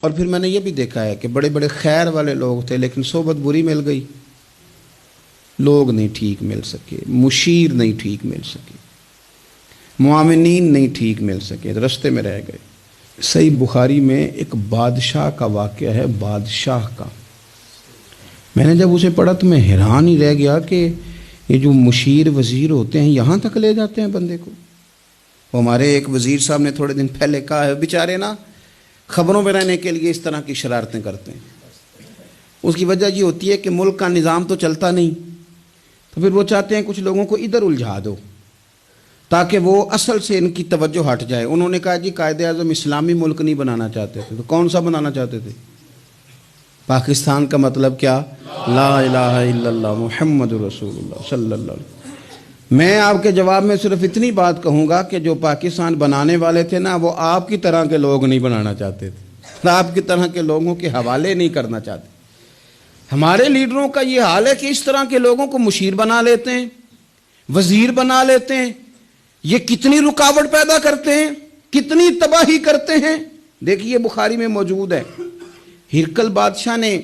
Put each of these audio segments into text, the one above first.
اور پھر میں نے یہ بھی دیکھا ہے کہ بڑے بڑے خیر والے لوگ تھے لیکن صحبت بری مل گئی، لوگ نہیں ٹھیک مل سکے، مشیر نہیں ٹھیک مل سکے، معاونین نہیں ٹھیک مل سکے، رستے میں رہ گئے۔ صحیح بخاری میں ایک بادشاہ کا واقعہ ہے، بادشاہ کا۔ میں نے جب اسے پڑھا تو میں حیران ہی رہ گیا کہ یہ جو مشیر وزیر ہوتے ہیں یہاں تک لے جاتے ہیں بندے کو۔ ہمارے ایک وزیر صاحب نے تھوڑے دن پہلے کہا ہے بیچارے نا خبروں میں رہنے کے لیے اس طرح کی شرارتیں کرتے ہیں۔ اس کی وجہ یہ ہوتی ہے کہ ملک کا نظام تو چلتا نہیں، تو پھر وہ چاہتے ہیں کچھ لوگوں کو ادھر الجھا دو تاکہ وہ اصل سے ان کی توجہ ہٹ جائے۔ انہوں نے کہا جی قائد اعظم اسلامی ملک نہیں بنانا چاہتے تھے، تو کون سا بنانا چاہتے تھے؟ پاکستان کا مطلب کیا؟ لا الہ الا اللہ محمد رسول اللہ صلی اللہ علیہ وسلم۔ میں آپ کے جواب میں صرف اتنی بات کہوں گا کہ جو پاکستان بنانے والے تھے نا وہ آپ کی طرح کے لوگ نہیں بنانا چاہتے تھے، آپ کی طرح کے لوگوں کے حوالے نہیں کرنا چاہتے۔ ہمارے لیڈروں کا یہ حال ہے کہ اس طرح کے لوگوں کو مشیر بنا لیتے ہیں، وزیر بنا لیتے ہیں۔ یہ کتنی رکاوٹ پیدا کرتے ہیں، کتنی تباہی کرتے ہیں۔ دیکھیے بخاری میں موجود ہے، ہرقل بادشاہ نے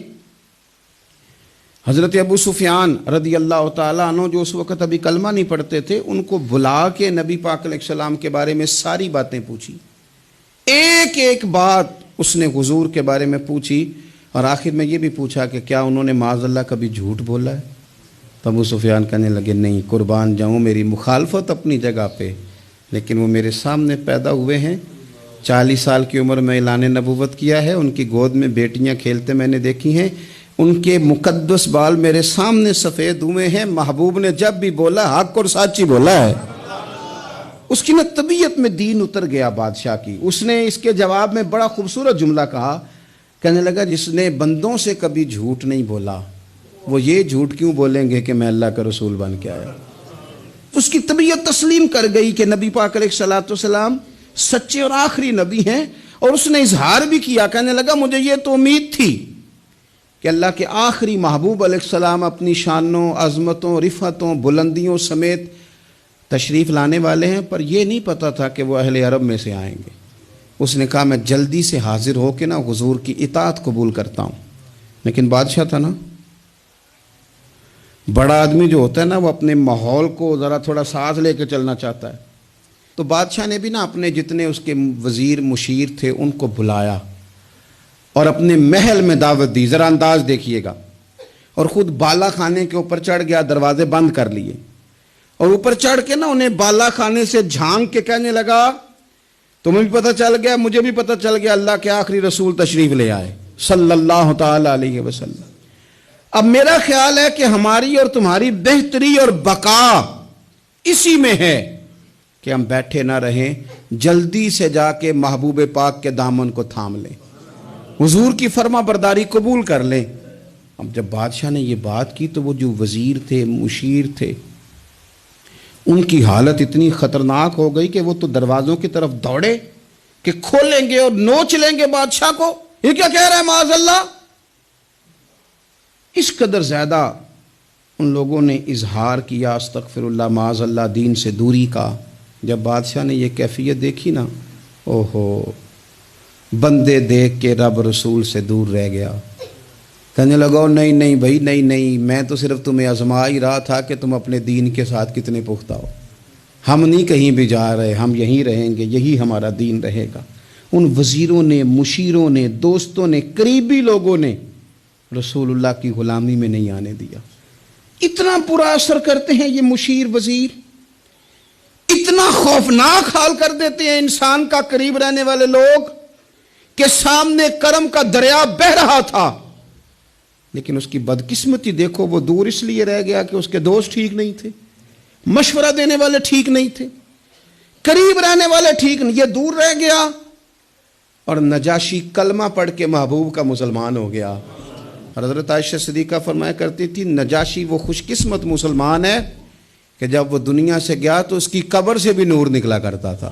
حضرت ابو سفیان رضی اللہ تعالیٰ عنہ جو اس وقت ابھی کلمہ نہیں پڑھتے تھے ان کو بلا کے نبی پاک علیہ السلام کے بارے میں ساری باتیں پوچھی، ایک ایک بات اس نے حضور کے بارے میں پوچھی، اور آخر میں یہ بھی پوچھا کہ کیا انہوں نے معاذ اللہ کبھی جھوٹ بولا ہے؟ تو ابو سفیان کہنے لگے نہیں، قربان جاؤں میری مخالفت اپنی جگہ پہ، لیکن وہ میرے سامنے پیدا ہوئے ہیں، 40 سال کی عمر میں اعلان نبوت کیا ہے، ان کی گود میں بیٹیاں کھیلتے میں نے دیکھی ہیں، ان کے مقدس بال میرے سامنے سفید ہوئے ہیں، محبوب نے جب بھی بولا حق اور سچی بولا ہے۔ اس کی نا طبیعت میں دین اتر گیا بادشاہ کی۔ اس نے اس کے جواب میں بڑا خوبصورت جملہ کہا، کہنے لگا جس نے بندوں سے کبھی جھوٹ نہیں بولا وہ یہ جھوٹ کیوں بولیں گے کہ میں اللہ کا رسول بن کے آیا۔ اس کی طبیعت تسلیم کر گئی کہ نبی پاک علیہ السلام سچے اور آخری نبی ہیں، اور اس نے اظہار بھی کیا، کہنے لگا مجھے یہ تو امید تھی کہ اللہ کے آخری محبوب علیہ السلام اپنی شانوں، عظمتوں، رفعتوں، بلندیوں سمیت تشریف لانے والے ہیں، پر یہ نہیں پتا تھا کہ وہ اہل عرب میں سے آئیں گے۔ اس نے کہا میں جلدی سے حاضر ہو کے نا حضور کی اطاعت قبول کرتا ہوں۔ لیکن بادشاہ تھا نا، بڑا آدمی جو ہوتا ہے نا وہ اپنے ماحول کو ذرا تھوڑا ساتھ لے کے چلنا چاہتا ہے، تو بادشاہ نے بھی نا اپنے جتنے اس کے وزیر مشیر تھے ان کو بلایا اور اپنے محل میں دعوت دی۔ ذرا انداز دیکھیے گا، اور خود بالا خانے کے اوپر چڑھ گیا، دروازے بند کر لیے، اور اوپر چڑھ کے نا انہیں بالا خانے سے جھانک کے کہنے لگا تمہیں بھی پتہ چل گیا، مجھے بھی پتہ چل گیا اللہ کے آخری رسول تشریف لے آئے صلی اللہ تعالی علیہ وسلم۔ اب میرا خیال ہے کہ ہماری اور تمہاری بہتری اور بقا اسی میں ہے کہ ہم بیٹھے نہ رہیں، جلدی سے جا کے محبوب پاک کے دامن کو تھام لیں، حضور کی فرما برداری قبول کر لیں۔ اب جب بادشاہ نے یہ بات کی تو وہ جو وزیر تھے، مشیر تھے، ان کی حالت اتنی خطرناک ہو گئی کہ وہ تو دروازوں کی طرف دوڑے کہ کھولیں گے اور نوچ لیں گے بادشاہ کو، یہ کیا کہہ رہا ہے معاذ اللہ۔ اس قدر زیادہ ان لوگوں نے اظہار کیا استغفر اللہ معاذ اللہ دین سے دوری کا۔ جب بادشاہ نے یہ کیفیت دیکھی نا، اوہو، بندے دیکھ کے رب رسول سے دور رہ گیا، کہنے لگا نہیں نہیں بھائی نہیں، میں تو صرف تمہیں آزما ہی رہا تھا کہ تم اپنے دین کے ساتھ کتنے پختہ ہو، ہم نہیں کہیں بھی جا رہے، ہم یہیں رہیں گے، یہی ہمارا دین رہے گا۔ ان وزیروں نے، مشیروں نے، دوستوں نے، قریبی لوگوں نے رسول اللہ کی غلامی میں نہیں آنے دیا۔ اتنا برا اثر کرتے ہیں یہ مشیر وزیر، اتنا خوفناک حال کر دیتے ہیں انسان کا قریب رہنے والے لوگ کہ سامنے کرم کا دریا بہہ رہا تھا، لیکن اس کی بدقسمتی دیکھو، وہ دور اس لیے رہ گیا کہ اس کے دوست ٹھیک نہیں تھے، مشورہ دینے والے ٹھیک نہیں تھے، قریب رہنے والے ٹھیک نہیں، یہ دور رہ گیا۔ اور نجاشی کلمہ پڑھ کے محبوب کا مسلمان ہو گیا۔ اور حضرت عائشہ صدیقہ فرمایا کرتی تھی نجاشی وہ خوش قسمت مسلمان ہے کہ جب وہ دنیا سے گیا تو اس کی قبر سے بھی نور نکلا کرتا تھا۔